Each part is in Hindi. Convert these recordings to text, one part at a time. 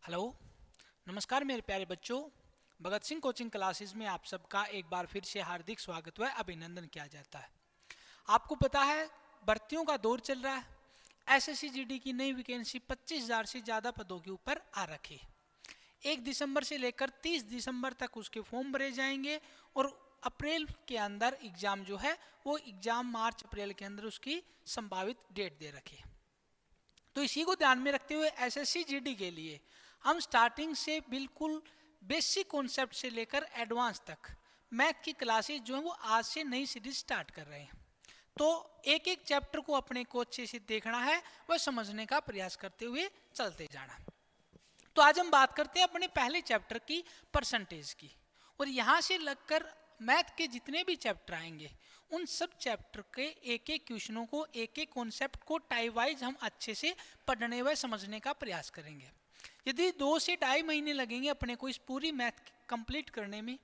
हेलो, नमस्कार मेरे प्यारे बच्चों। भगत सिंह कोचिंग क्लासेस में आप सबका एक बार फिर से हार्दिक स्वागत व अभिनंदन किया जाता है। आपको पता है भर्तियों का दौर चल रहा है। एसएससी जीडी की नई वैकेंसी 25,000 से ज़्यादा पदों के ऊपर आ रखी है। 1 दिसंबर से लेकर 30 दिसंबर तक उसके फॉर्म भरे जाएंगे और अप्रैल के अंदर एग्ज़ाम जो है वो एग्ज़ाम मार्च अप्रैल के अंदर उसकी संभावित डेट दे रखी है। तो इसी को ध्यान में रखते हुए एसएससी जीडी के लिए हम स्टार्टिंग से बिल्कुल बेसिक कॉन्सेप्ट से लेकर एडवांस तक मैथ की क्लासेस जो है वो आज से नई सीरीज स्टार्ट कर रहे हैं। तो एक एक चैप्टर को अपने को अच्छे से देखना है व समझने का प्रयास करते हुए चलते जाना। तो आज हम बात करते हैं अपने पहले चैप्टर की परसेंटेज की, और यहाँ से लगकर मैथ के जितने भी चैप्टर आएंगे उन सब चैप्टर के एक एक क्वेश्चनों को, एक एक कॉन्सेप्ट को टाइप वाइज हम अच्छे से पढ़ने व समझने का प्रयास करेंगे। यदि 2 से 2.5 महीने लगेंगे अपने को इस पूरी मैथ कंप्लीट करने में,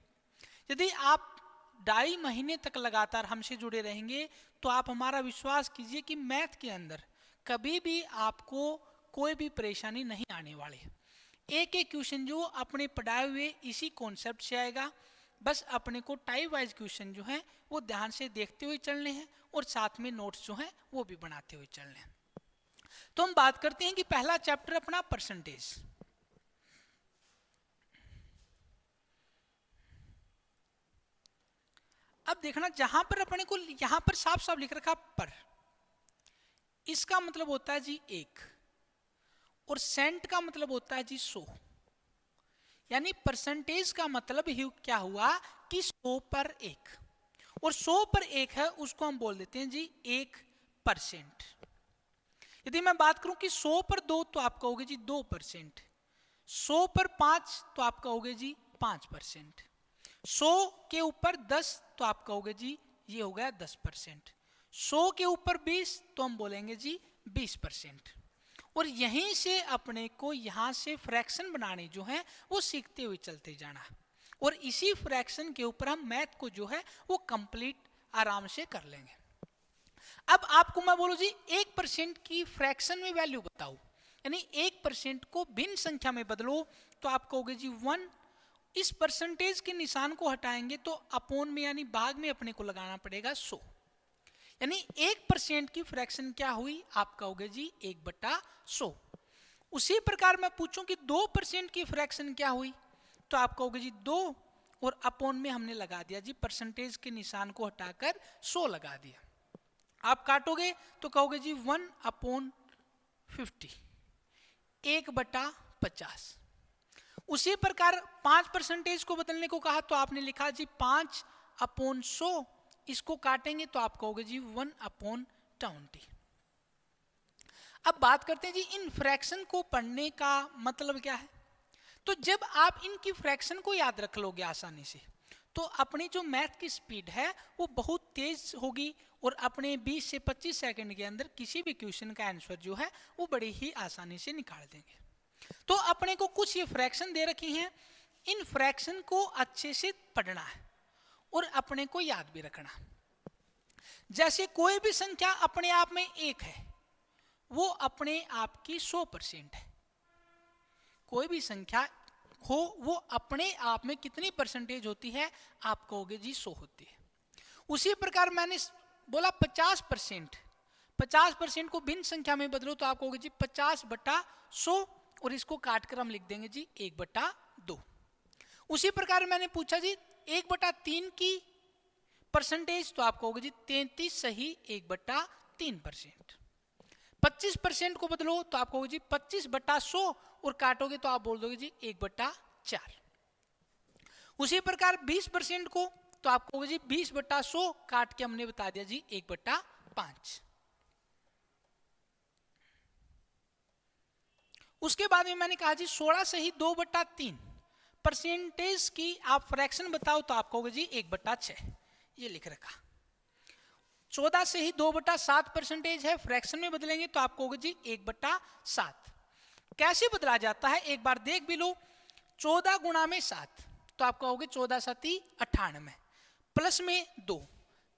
यदि आप 2.5 महीने तक लगातार हमसे जुड़े रहेंगे तो आप हमारा विश्वास कीजिए कि मैथ के अंदर कभी भी आपको कोई भी परेशानी नहीं आने वाली है। एक एक क्वेश्चन जो अपने पढ़ाए हुए इसी कॉन्सेप्ट से आएगा। बस अपने को टाइप वाइज क्वेश्चन जो हैं वो ध्यान से देखते हुए चलने हैं और साथ में नोट्स जो हैं वो भी बनाते हुए चलने हैं। तो हम बात करते हैं कि पहला चैप्टर अपना परसेंटेज। अब देखना जहां पर अपने को यहां पर साफ साफ लिख रखा पर, इसका मतलब होता है जी 1 और सेंट का मतलब होता है जी 100। यानी परसेंटेज का मतलब ही क्या हुआ कि 100 पर 1, और 100 पर 1 है उसको हम बोल देते हैं जी 1%। यदि मैं बात करूं कि 100 पर 2 तो आप कहोगे जी 2%, 100 पर 5 तो आप कहोगे जी 5%, 100 के ऊपर 10 तो आप कहोगे जी ये हो गया 10%, 100 के ऊपर 20 तो हम बोलेंगे जी 20%। और यहीं से अपने को यहाँ से फ्रैक्शन बनाने जो है वो सीखते हुए चलते जाना, और इसी फ्रैक्शन के ऊपर हम मैथ को जो है वो कंप्लीट आराम से कर लेंगे। अब आपको मैं बोलूं जी 1% की फ्रैक्शन में वैल्यू बताओ, यानी 1% को भिन्न संख्या में बदलो, तो आप कहोगे जी 1। इस परसेंटेज के निशान को हटाएंगे तो अपोन में यानी भाग में अपने को लगाना पड़ेगा 100। यानी 1% की फ्रैक्शन क्या हुई, आप कहोगे जी 1/100। उसी प्रकार मैं पूछूं कि 2% की फ्रैक्शन क्या हुई, तो आप कहोगे जी 2, और अपोन में हमने लगा दिया जी परसेंटेज के निशान को हटाकर 100 लगा दिया। आप काटोगे तो कहोगे जी 1/50, 1/50। उसी प्रकार 5% को बदलने को कहा तो आपने लिखा जी 5/100। इसको काटेंगे तो आप कहोगे जी 1/20। अब बात करते हैं जी इन फ्रैक्शन को पढ़ने का मतलब क्या है। तो जब आप इनकी फ्रैक्शन को याद रख लोगे आसानी से तो अपनी जो मैथ की स्पीड है वो बहुत तेज होगी, और अपने 20 से 25 सेकंड के अंदर किसी भी क्वेश्चन का आंसर जो है वो बड़ी ही आसानी से निकाल देंगे। तो अपने को कुछ ये फ्रैक्शन दे रखी हैं, इन फ्रैक्शन को अच्छे से पढ़ना है और अपने को याद भी रखना। जैसे कोई भी संख्या अपने आप में 1 है, वो अपने आप की 100% है। कोई भी संख्या हो वो अपने आप में कितनी परसेंटेज होती है, आप कहोगे जी 100 होती है। उसी प्रकार मैंने बोला 50%, 50% को भिन्न संख्या में बदलो तो आप कहोगे जी 50/100, और इसको काट कर हम लिख देंगे जी 1/2। उसी प्रकार मैंने पूछा जी 1/3 की परसेंटेज, तो आप कहोगे जी 33 सही 1/3%। 25% को बदलो तो आप कहोगे जी 25/100, और काटोगे तो आप बोल दोगे जी 1/4। उसी प्रकार 20% को तो आप कहोगे जी 20/100, काट के हमने बता दिया जी 1/5। उसके बाद में मैंने कहा जी 16 से ही 2/3 परसेंटेज की आप फ्रैक्शन बताओ, तो आप कहोगे जी 1/6। ये लिख रखा। 14 से ही 2/7 परसेंटेज है, फ्रैक्शन में बदलेंगे तो आप कहोगे जी 1/7। कैसे बदला जाता है एक बार देख भी लो। 14 गुणा में 7 तो आप कहोगे 14 7 98, प्लस में 2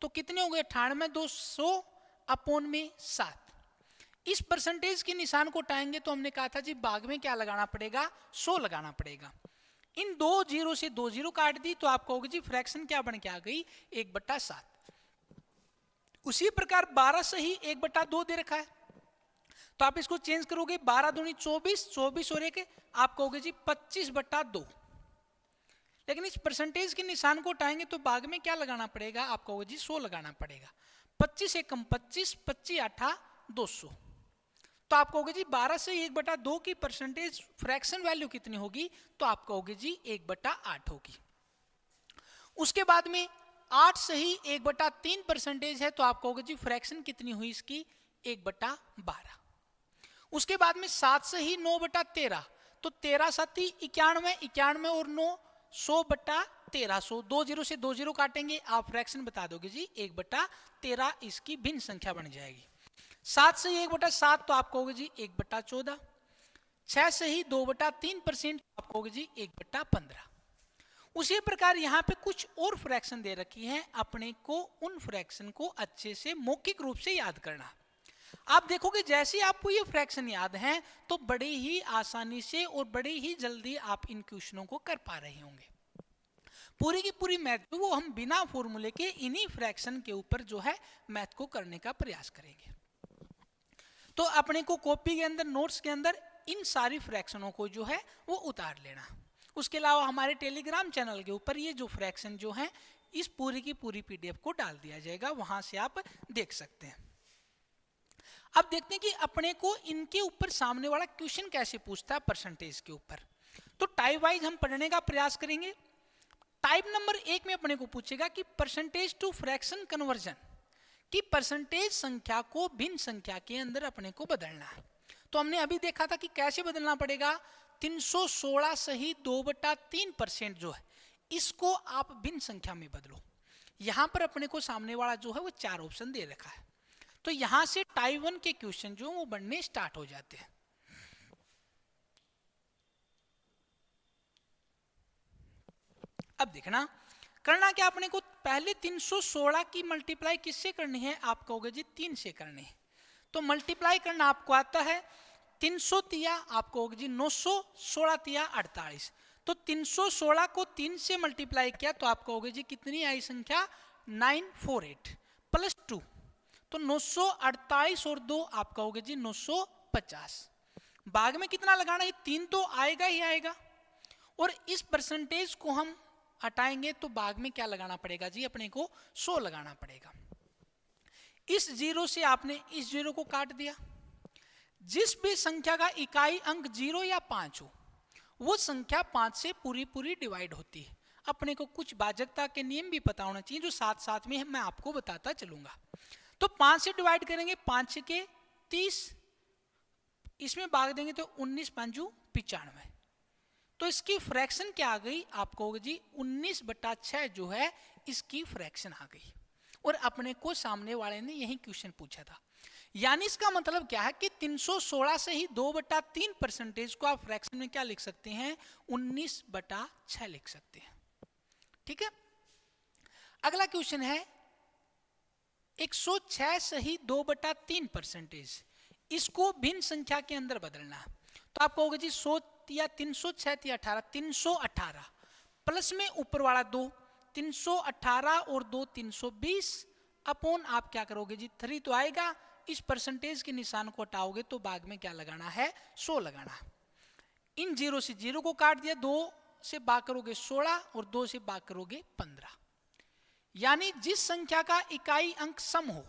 तो कितने हो गए 98, 200 अपोन में 7। इस परसेंटेज के निशान को हटाएंगे तो हमने कहा था जी भाग में क्या लगाना पड़ेगा, 100 लगाना पड़ेगा। इन दो जीरो से दो जीरो काट दी तो आप कहोगे जी फ्रैक्शन क्या बन के आ गई, 1/7। उसी प्रकार 12 से ही 1/2 दे रखा है, तो आप इसको चेंज करोगे, 12 दूनी 24, 24 और 1 आप कहोगे जी 25/2। लेकिन इस परसेंटेज के निशान को हटाएंगे तो भाग में क्या लगाना पड़ेगा, आप कहोगे जी 100 लगाना पड़ेगा। 25 एकम 25, 25 8 200। तो आप कहोगे जी 12 से 1/2 की परसेंटेज फ्रैक्शन वैल्यू कितनी होगी, तो आप कहोगे जी 1/8 होगी। उसके बाद में 8 से ही 1/3 परसेंटेज है, तो आप कहोगे जी फ्रैक्शन कितनी हुई इसकी, 1/12। उसके बाद में 7 से ही 9/13, तो 13 7 91, 91 और 9 100/1300। दो जीरो से दो जीरो काटेंगे, आप फ्रैक्शन बता दोगे जी 1/13 इसकी भिन्न संख्या बन जाएगी। 7 से 1/7 तो आप कहोगे जी 1/14। 6 से ही 2/3% आप कहोगे जी 1/15। उसी प्रकार यहाँ पे कुछ और फ्रैक्शन दे रखी हैं, अपने को उन फ्रैक्शन को अच्छे से मौखिक रूप से याद करना। आप देखोगे जैसे आपको ये फ्रैक्शन याद हैं तो बड़े ही आसानी से और बड़े ही जल्दी आप इन क्वेश्चनों को कर पा रहे होंगे। पूरी की पूरी मैथ वो हम बिना फॉर्मूले के इन्हीं फ्रैक्शन के ऊपर जो है मैथ को करने का प्रयास करेंगे। तो अपने को कॉपी के अंदर, नोट्स के अंदर इन सारी फ्रैक्शनों को जो है वो उतार लेना। उसके अलावा हमारे टेलीग्राम चैनल के ऊपर ये जो फ्रैक्शन जो है इस पूरी की पूरी पीडीएफ को डाल दिया जाएगा, वहां से आप देख सकते हैं। अब देखते हैं कि अपने को इनके ऊपर सामने वाला क्वेश्चन कैसे पूछता है परसेंटेज के ऊपर। तो टाइप वाइज हम पढ़ने का प्रयास करेंगे। टाइप नंबर 1 में अपने को पूछेगा कि परसेंटेज टू फ्रैक्शन कन्वर्जन, कि परसेंटेज संख्या को भिन्न संख्या के अंदर अपने को बदलना है। तो हमने अभी देखा था कि कैसे बदलना पड़ेगा, 316 सही 2/3% जो है इसको आप भिन्न संख्या में बदलो। यहां पर अपने को सामने वाला जो है वो 4 ऑप्शन दे रखा है, तो यहां से टाइप 1 के क्वेश्चन जो वो बनने स्टार्ट हो जाते हैं। अब देखना करना क्या अपने को, पहले 316 की मल्टीप्लाई किससे करनी है, आप कहोगे जी 3 से करनी है। तो मल्टीप्लाई करना आपको आता है, 300 तिया आप कहोगे जी 900, 16 तिया 48। तो 316 को 3 से मल्टीप्लाई किया तो आप कहोगे जी कितनी आई संख्या, 948 प्लस 2, तो 948 और 2 आप कहोगे जी 950। भाग में कितना लगाना है, 3 तो आएगा ही आएगा, और इस परसेंटेज को हम हटाएंगे तो भाग में क्या लगाना पड़ेगा जी, अपने को 100 लगाना पड़ेगा। इस जीरो से आपने इस जीरो को काट दिया। जिस भी संख्या का इकाई अंक 0 या 5 हो वो संख्या 5 से पूरी पूरी डिवाइड होती है। अपने को कुछ भाजकता के नियम भी पता होना चाहिए जो साथ साथ में मैं आपको बताता चलूंगा। तो 5 से डिवाइड करेंगे, 5 के 30, इसमें भाग देंगे तो 19 5 95। तो इसकी फ्रैक्शन क्या आ गई, आप कहोगे जी 19/6 जो है इसकी फ्रैक्शन आ गई। और अपने को सामने वाले ने यही क्वेश्चन पूछा था, यानी इसका मतलब क्या है कि 316 से ही 2/3 परसेंटेज को आप फ्रैक्शन में क्या लिख सकते हैं, 19/6 लिख सकते हैं। ठीक है। अगला क्वेश्चन है 106 सही 2/3 परसेंटेज, इसको भिन्न संख्या के अंदर बदलना है। तो आप कहोगे जी 100 या 306 या 18, 318 प्लस में ऊपर वाला 2, 318 और 2 320 अपॉन आप क्या करोगे जी 3 तो आएगा। इस परसेंटेज के निशान को हटाओगे तो भाग में क्या लगाना है, 100 लगाना है। इन जीरो से जीरो को काट दिया, 2 से भाग करोगे 16 और 2 से भाग करोगे 15। यानी जिस संख्या का इकाई अंक सम हो,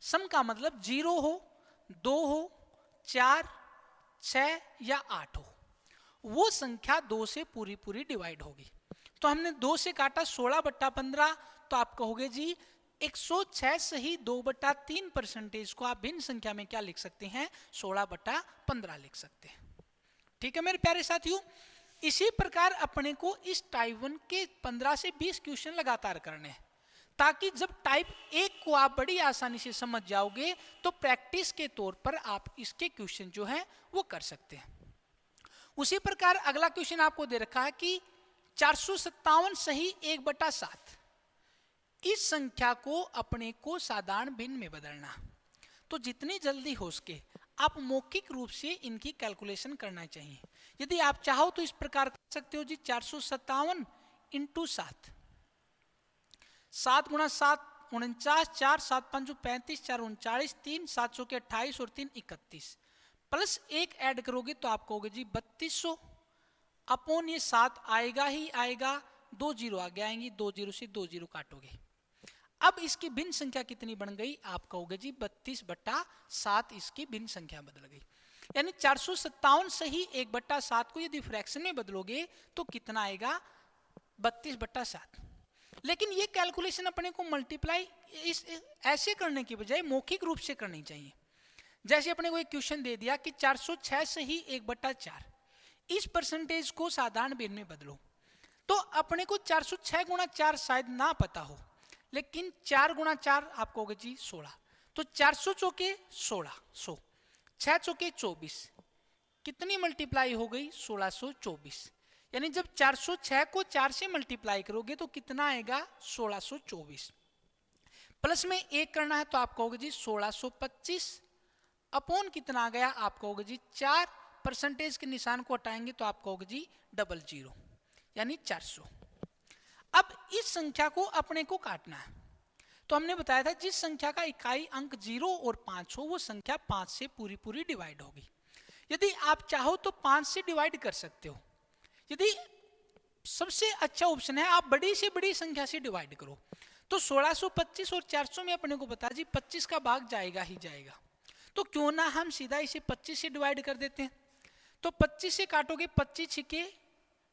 सम का मतलब 0 हो, 2 हो, 4, 6 या 8 हो, वो संख्या 2 से पूरी पूरी डिवाइड होगी। तो हमने 2 से काटा 16/15, तो आप कहोगे जी 106 सही 2/3 परसेंटेज को आप भिन्न संख्या में क्या लिख सकते हैं, 16/15 लिख सकते हैं। ठीक है मेरे प्यारे साथियों। इसी प्रकार अपने को इस टाइप 1 के 15 से 20 क्वेश्चन लगातार करने हैं, ताकि जब टाइप 1 को आप बड़ी आसानी से समझ जाओगे तो प्रैक्टिस के तौर पर आप इसके क्वेश्चन जो हैं वो कर सकते हैं। उसी प्रकार अगला क्वेश्चन आपको दे रखा है कि 457 सही 1/7, इस संख्या को अपने को साधारण भिन्न में बदलना। तो जितनी जल्दी हो सके आप मौखिक रूप से इनकी कैलकुलेशन करना चाहिए। यदि आप चाहो तो इस प्रकार कर सकते हो जी, 457 इंटू 7, 7 गुणा 7 49, 4 7 5 35, 4 39, 3 700 के 28 और 3 31, प्लस 1 ऐड करोगे तो आप कहोगे जी 3200 अपॉन ये 7 आएगा ही आएगा, 2 जीरो आगे आएंगी, 2 जीरो से 2 जीरो काटोगे। अब इसकी भिन्न संख्या कितनी बन गई, आप कहोगे जी 32/7 इसकी भिन्न संख्या बदल गई। यानी 457 से ही 1/7 को यदि फ्रैक्शन में बदलोगे तो कितना आएगा, 32/7। लेकिन ये कैलकुलेशन अपने को मल्टीप्लाई ऐसे करने की बजाय मौखिक रूप से करनी चाहिए। जैसे अपने को एक क्वेश्चन दे दिया कि 406 से ही 1/4 इस परसेंटेज को साधारण भिन्न में बदलो, तो अपने को 406 गुणा 4 शायद ना पता हो, लेकिन 4 गुणा 4 आप कहोगे जी 16, तो 400 चौके 16, 100, 6 चौके 24, कितनी मल्टीप्लाई हो गई, 1624। यानी जब 406 को 4 से मल्टीप्लाई करोगे तो कितना आएगा, 1624। प्लस में 1 करना है तो आप कहोगे जी 1625 अपॉन कितना आ गया, आप कहोगे जी 4, परसेंटेज के निशान को हटाएंगे तो आप कहोगे जी 00, यानी 400। अब इस संख्या को अपने को काटना है, तो हमने बताया था जिस संख्या का इकाई अंक 0 और 5 हो वो संख्या 5 से पूरी पूरी डिवाइड होगी। यदि आप चाहो तो 5 से डिवाइड कर सकते हो, यदि सबसे अच्छा ऑप्शन है आप बड़ी से बड़ी संख्या से डिवाइड करो। तो 1625 और 400 में अपने को पता जी 25 का भाग जाएगा ही जाएगा, तो क्यों ना हम सीधा इसे 25 से डिवाइड कर देते हैं। तो 25 से काटोगे 25 छिके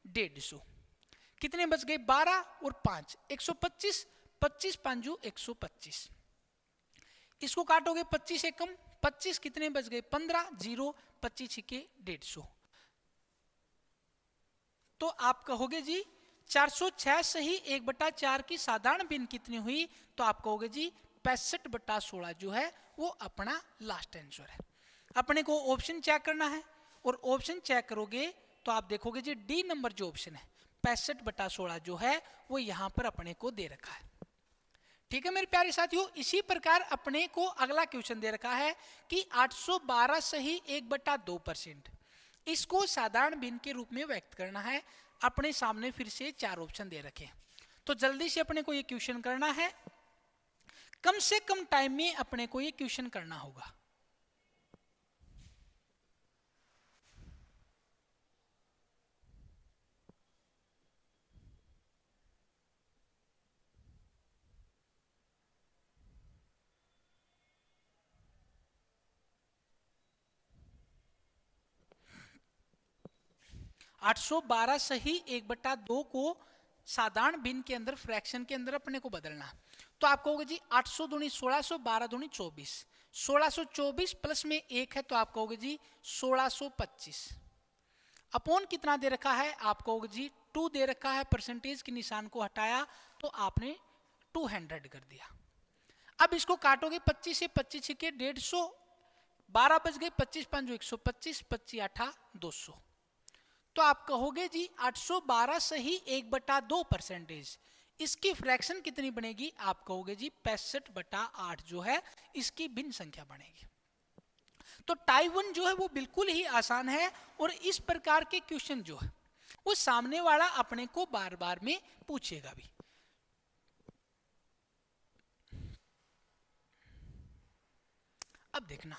150, कितने बच गए 12 और 5 125, 25 5 125। इसको काटोगे 25 से कम 25, कितने बच गए 15, 0 25 छिके 150। तो आप कहोगे जी 406 से ही 1/4 की साधारण भिन्न कितनी हुई, तो आप कहोगे जी 65/16 जो है वो अपना लास्ट आंसर है। अपने को ऑप्शन चेक करना है और ऑप्शन चेक करोगे तो आप देखोगे जी डी नंबर जो ऑप्शन है 65/16 जो है वो यहाँ पर अपने को दे रखा है। ठीक है मेरे प्यारे साथियों, इसी प्रकार अपने को अगला क्वेश्चन दे रखा है कि 812 से ही 1/2%, इसको साधारण भिन्न के रूप में व्यक्त करना है। अपने सामने फिर से 4 ऑप्शन दे रखे, तो जल्दी से अपने को ये क्वेश्चन करना है, कम से कम टाइम में अपने को ये क्वेश्चन करना होगा। आठ सौ 12 से ही 1/2 को साधारण भिन्न के अंदर फ्रैक्शन के अंदर अपने को बदलना है। तो आप कहोगे जी 800 दूनी 1600, 12 दूनी 24, 1624 प्लस में 1 है तो आप कहोगे जी 1625 अपॉन कितना दे रखा है, आप कहोगे जी 2 दे रखा है, परसेंटेज के निशान को हटाया तो आपने 200 कर दिया। अब इसको काटोगे 25 से 25 छिके 150, 12 बच गए 25 5 125, 25 8 200। तो आप कहोगे जी 812 से ही 1/2%, इसकी फ्रैक्शन कितनी बनेगी, आप कहोगे जी 65/8 जो है इसकी भिन्न संख्या बनेगी। तो टाइप 1 जो है वो बिल्कुल ही आसान है और इस प्रकार के क्वेश्चन जो है वो सामने वाला अपने को बार बार में पूछेगा भी। अब देखना,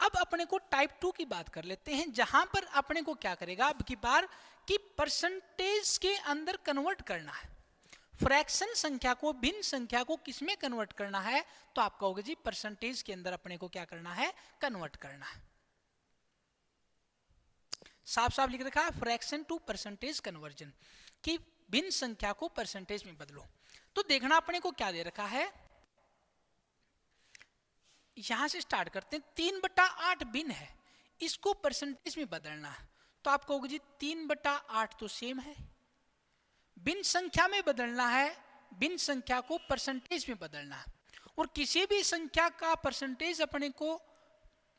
अब अपने को टाइप 2 की बात कर लेते हैं, जहां पर अपने को क्या करेगा अब की बार कि परसेंटेज के अंदर कन्वर्ट करना है, फ्रैक्शन संख्या को भिन्न संख्या को किसमें कन्वर्ट करना है, तो आप कहोगे जी परसेंटेज के अंदर अपने को क्या करना है, कन्वर्ट करना है। साफ साफ लिख रखा है फ्रैक्शन टू परसेंटेज कन्वर्जन, कि भिन्न संख्या को परसेंटेज में बदलो। तो देखना अपने को क्या दे रखा है, यहां से स्टार्ट करते हैं, 3/8 भिन्न है, इसको परसेंटेज में बदलना है। तो आप कहोगे जी 3/8 तो सेम है, भिन्न संख्या में बदलना है, भिन्न संख्या को परसेंटेज में बदलना है। और किसी भी संख्या का परसेंटेज अपने को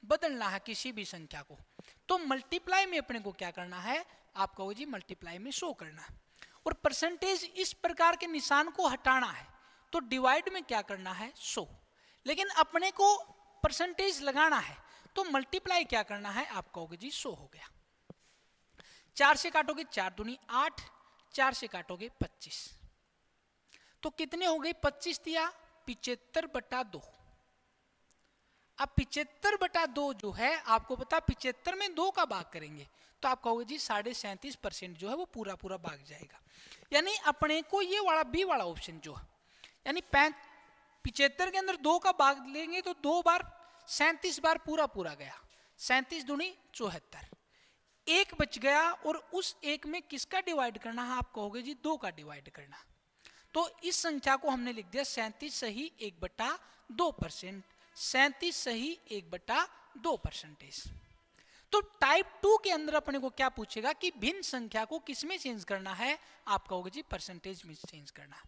बदलना है, किसी भी संख्या को, तो मल्टीप्लाई में अपने को क्या करना है, आप कहोगे जी मल्टीप्लाई में शो करना है। और परसेंटेज इस प्रकार के निशान को हटाना है, तो डिवाइड में क्या करना है, शो। लेकिन अपने को परसेंटेज लगाना है तो मल्टीप्लाई क्या करना है, आप कहोगे जी 100 हो गया। 4 से काटोगे 4 दूनी 8, 4 से काटोगे 25, तो कितने हो गए, 25 दिया 75/2। अब 75/2 जो है आपको पता 75 में 2 का भाग करेंगे तो आप कहोगे जी 37.5% जो है वो पूरा पूरा भाग जाएगा। यानी अपने को ये वाला बी वाला ऑप्शन जो है, यानी 75 के अंदर 2 का भाग लेंगे तो 2 बार 37 बार पूरा पूरा गया, 37 दूनी 74, एक बच गया और उस एक में किसका डिवाइड करना है, आप कहोगे जी 2 का डिवाइड करना। तो इस संख्या को हमने लिख दिया 37 सही 1/2%, 37 सही 1/2%। तो टाइप 2 के अंदर अपने को क्या पूछेगा कि भिन्न संख्या को किस में चेंज करना है, आप कहोगे जी परसेंटेज में चेंज करना है।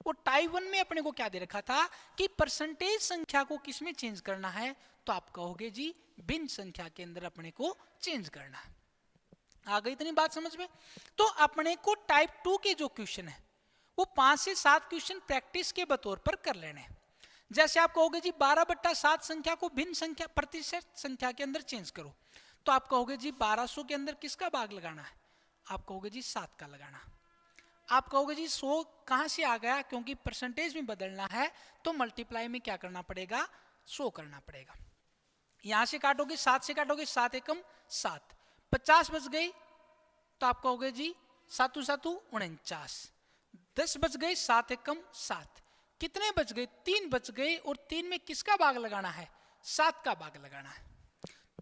और टाइप 1 में अपने को क्या दे रखा था कि परसेंटेज संख्या को किस में चेंज करना है, तो आप कहोगे जी भिन्न संख्या के अंदर अपने को चेंज करना है। आ गई इतनी बात समझ में। तो अपने को टाइप 2 के जो क्वेश्चन है वो 5 से 7 क्वेश्चन प्रैक्टिस के बतौर पर कर लेने। जैसे आप कहोगे जी 12/7 संख्या को भिन्न संख्या प्रतिशत संख्या के अंदर चेंज करो, तो आप कहोगे जी 1200 के अंदर किसका भाग लगाना है, आप कहोगे जी 7 का लगाना। आप कहोगे जी 100 कहां से आ गया, क्योंकि परसेंटेज में बदलना है तो मल्टीप्लाई में क्या करना पड़ेगा, 100 करना पड़ेगा। यहां से काटोगे 7 से काटोगे 7 एकम 7, 50 बच गई तो आप कहोगे जी 7 7 49, 10 बच गए 7 एकम 7, कितने बच गए 3 बच गए, और 3 में किसका भाग लगाना है, 7 का भाग लगाना है।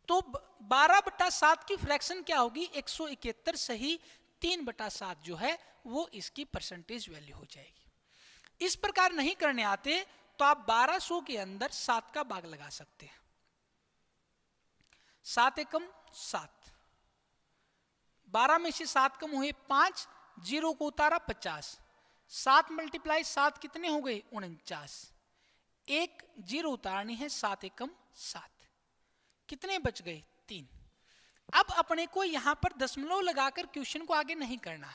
तो 12/7 की फ्रैक्शन क्या होगी, 171 सही 3/7 जो है वो इसकी परसेंटेज वैल्यू हो जाएगी। इस प्रकार नहीं करने आते तो आप 1200 के अंदर 7 का भाग लगा सकते हैं। 7 एकम 7, 12 में से 7 कम हुए 5, 0 को उतारा 50, 7 × 7 कितने हो गए 49, एक 0 उतारनी है 7 एकम 7, कितने बच गए 3। अब अपने को यहां पर दशमलव लगाकर क्वेश्चन को आगे नहीं करना,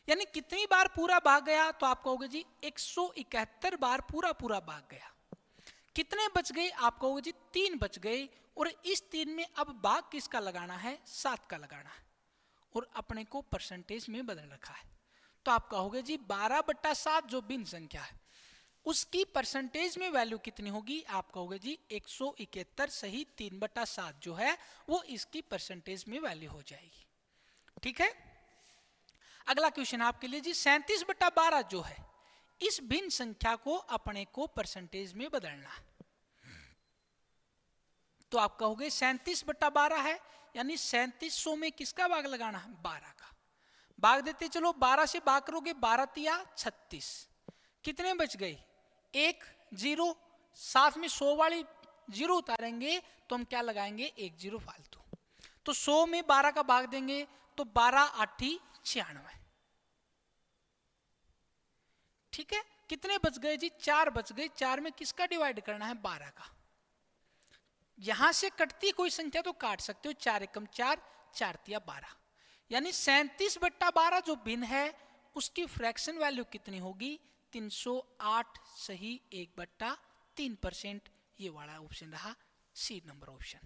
यानी कितनी बार पूरा भाग गया, तो आप कहोगे जी 171 बार पूरा पूरा भाग गया। कितने बच गए, आप कहोगे जी 3 बच गए, और इस 3 में अब भाग किसका लगाना है, 7 का लगाना है, और अपने को परसेंटेज में बदल रखा है। तो आप कहोगे जी 12/7 जो भिन्न संख्या है उसकी परसेंटेज में वैल्यू कितनी होगी, आप कहोगे जी 171 सही 3/7 जो है वो इसकी परसेंटेज में वैल्यू हो जाएगी। ठीक है, अगला क्वेश्चन आपके लिए जी 37/12 जो है इस भिन्न संख्या को अपने को परसेंटेज में बदलना है। तो आप कहोगे 37/12 है, यानी 3700 में किसका भाग लगाना है, 12 का भाग देते चलो, 12 से भाग करोगे 12 तिया 36, कितने बच गए 1 0, साथ में 100 वाली 0 उतारेंगे तो हम क्या लगाएंगे 1 0 फालतू, तो 100 में 12 का भाग देंगे तो 12 8 96। ठीक है, कितने बच गए जी 4 बच गए, 4 में किसका डिवाइड करना है 12 का। यहां से कटती कोई संख्या तो काट सकते हो, 4 एकम 4, 4 तिया 12, यानी 37/12 जो भिन्न है उसकी फ्रैक्शन वैल्यू कितनी होगी 308 सही 1/3%। ये वाला ऑप्शन रहा सी नंबर ऑप्शन।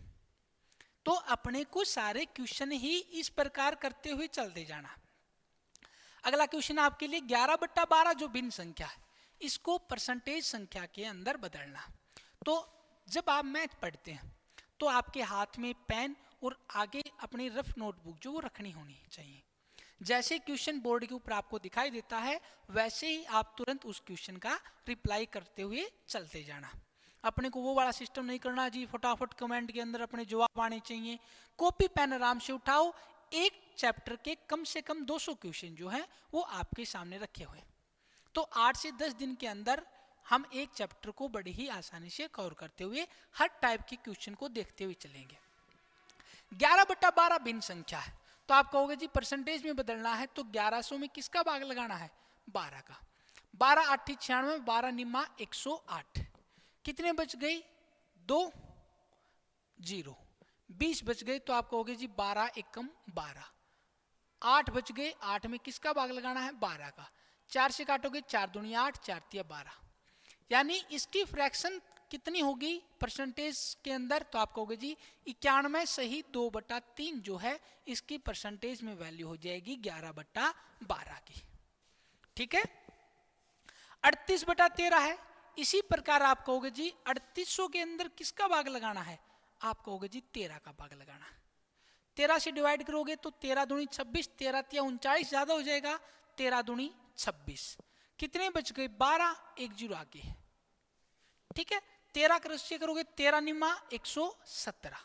तो अपने को सारे क्वेश्चन ही इस प्रकार करते हुए चलते जाना। अगला क्वेश्चन आपके लिए 11/12 जो भिन्न संख्या है इसको परसेंटेज संख्या के अंदर बदलना। तो जब आप मैथ पढ़ते हैं तो आपके हाथ में पेन और आगे अपनी रफ नोटबुक जो वो रखनी होनी चाहिए। जैसे क्वेश्चन बोर्ड के ऊपर आपको दिखाई देता है वैसे ही आप तुरंत उस क्वेश्चन का रिप्लाई करते हुए चलते जाना। अपने को वो वाला सिस्टम नहीं करना जी फटाफट कमेंट के अंदर अपने जवाब आने चाहिए। कॉपी पेन आराम से उठाओ, एक चैप्टर के कम से कम 200 क्वेश्चन जो है वो आपके सामने रखे हुए, तो 8 से 10 दिन के अंदर हम एक चैप्टर को बड़ी ही आसानी से कवर करते हुए हर टाइप के क्वेश्चन को देखते हुए चलेंगे। 11/12 भिन्न संख्या है, तो आप कहोगे जी परसेंटेज में बदलना है तो 1100 में किसका भाग लगाना है 12 का। 12 8 96, 12 निम्मा 108, कितने बच गई 2 0, 20 बच गए, तो आप कहोगे जी 12 एकम 12, 8 बच गए, 8 में किसका भाग लगाना है 12 का। 4 से काटोगे 4 दूनी 8, 4 तिया 12, यानी इसकी फ्रैक्शन कितनी होगी परसेंटेज के अंदर, तो आप कहोगे जी 91 सही 2/3 जो है इसकी परसेंटेज में वैल्यू हो जाएगी 11/12 की। ठीक है, 38/13 है। इसी प्रकार आप कहोगे जी 3800 के अंदर किसका भाग लगाना है, आप कहोगे जी 13 का भाग लगाना। 13 से डिवाइड करोगे तो 13 दूनी 26, 13 तिया 39 ज्यादा हो जाएगा, 13 दूनी 26, कितने बच गए 12, 1 0 आगे। ठीक है, 13 क्रॉस करोगे 13 निमा 117,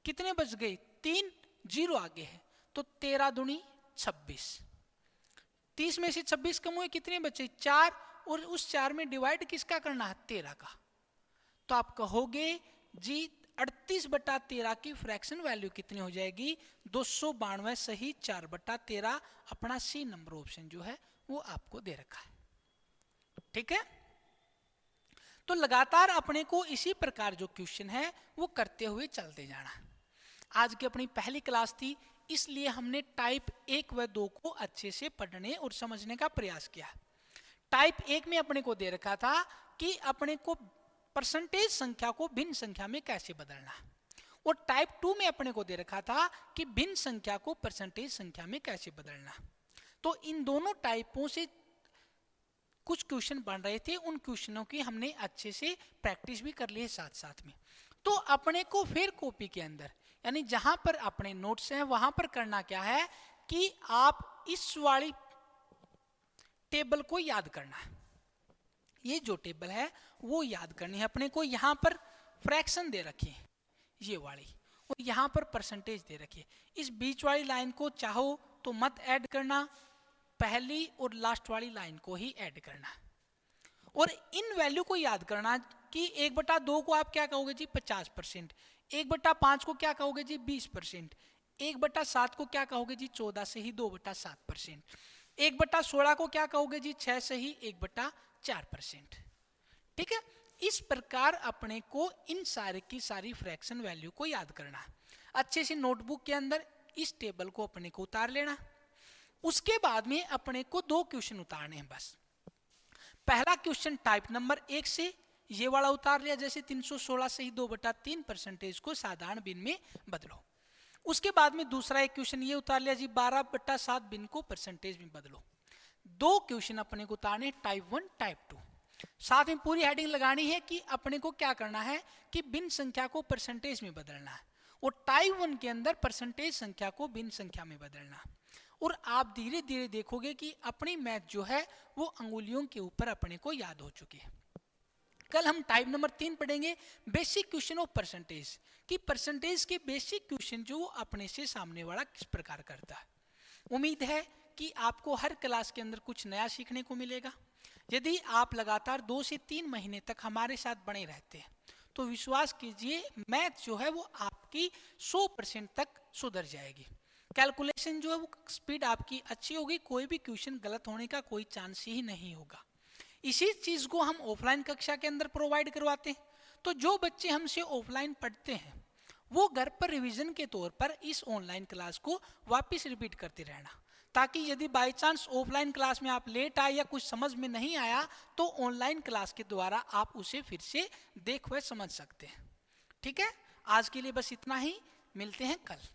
कितने बच गए 3, 0 आगे है, तो 13 दूनी 26, 30 में से 26 कम हुए, कितने बचे 4, और उस 4 में डिवाइड किसका करना है 13 का। तो आप कहोगे जी 38/13 की फ्रैक्शन वैल्यू कितनी हो जाएगी 292 सही 4/13। अपना सी नंबर ऑप्शन जो है वो आपको दे रखा है। ठीक है, तो लगातार अपने को इसी प्रकार जो क्वेश्चन है वो करते हुए चलते जाना। आज की अपनी पहली क्लास थी, इसलिए हमने टाइप 1 व 2 को अच्छे से पढ़ने और समझने का प्रयास किया। टाइप 1 में अपने को दे रखा था कि अपने को परसेंटेज संख्या को भिन्न संख्या में कैसे बदलना, और टाइप 2 में अपने को दे रखा था कि भिन्न संख्या को परसेंटेज संख्या में कैसे बदलना। तो इन दोनों टाइपों से कुछ क्वेश्चन बन रहे थे, उन क्वेश्चनों की हमने अच्छे से प्रैक्टिस भी कर ली है साथ साथ में। तो अपने को फिर कॉपी के अंदर यानी जहां पर अपने नोट्स हैं वहां पर करना क्या है कि आप इस वाली टेबल को याद करना है। ये जो टेबल है वो याद करनी है अपने को। यहाँ पर फ्रैक्शन दे रखी है ये वाली, और यहाँ पर परसेंटेज दे रखी है। इस बीच वाली लाइन को चाहो तो मत ऐड करना, पहली और लास्ट वाली लाइन को ही ऐड करना, और इन वैल्यू को याद करना कि 1/2 को आप क्या कहोगे जी 50%, 1/5 को क्या कहोगे जी 20%, 1/7 को क्या कहोगे जी 14 से ही 2/7%, 1/16 को क्या कहोगे जी 6 से ही 1/4%। ठीक है, इस प्रकार अपने को इन सारे की सारी फ्रैक्शन वैल्यू को याद करना। अच्छे से नोटबुक के अंदर इस टेबल को अपने को उतार लेना। उसके बाद में अपने को 2 क्वेश्चन उतारने हैं बस। पहला क्वेश्चन टाइप नंबर 1 से ये वाला उतार लिया, जैसे 316 से ही 2/3 परसेंटेज को साधारण भिन्न में बदलो। उसके बाद में दूसरा एक क्वेश्चन ये उतार लिया जी 12/7 भिन्न को परसेंटेज में बदलो। 2 क्वेश्चन अपने को उतारने टाइप 1 टाइप 2। साथ में पूरी हेडिंग लगानी है कि अपने को क्या करना है कि भिन्न संख्या को परसेंटेज में बदलना है, और टाइप 1 के अंदर परसेंटेज संख्या को भिन्न संख्या में बदलना। और आप धीरे धीरे देखोगे कि अपनी मैथ जो है वो अंगुलियों के ऊपर अपने को याद हो चुकी है। कल हम टाइप नंबर 3 पढ़ेंगे बेसिक क्वेश्चन ऑफ परसेंटेज, कि परसेंटेज के बेसिक क्वेश्चन जो अपने से सामने वाला किस प्रकार करता है। उम्मीद है कि आपको हर क्लास के अंदर कुछ नया सीखने को मिलेगा। यदि आप लगातार 2 से 3 महीने तक हमारे साथ बने रहते हैं तो विश्वास कीजिए मैथ जो है वो आपकी 100% तक सुधर जाएगी। कैलकुलेशन जो है वो स्पीड आपकी अच्छी होगी, कोई भी क्वेश्चन गलत होने का कोई चांस ही नहीं होगा। इसी चीज को हम ऑफलाइन कक्षा के अंदर प्रोवाइड करवाते हैं। तो जो बच्चे हमसे ऑफलाइन पढ़ते हैं वो घर पर रिवीजन के तौर पर इस ऑनलाइन क्लास को वापस रिपीट करते रहना, ताकि यदि बाय चांस ऑफलाइन क्लास में आप लेट आए या कुछ समझ में नहीं आया तो ऑनलाइन क्लास के द्वारा आप उसे फिर से देख व समझ सकते हैं। ठीक है, आज के लिए बस इतना ही, मिलते हैं कल।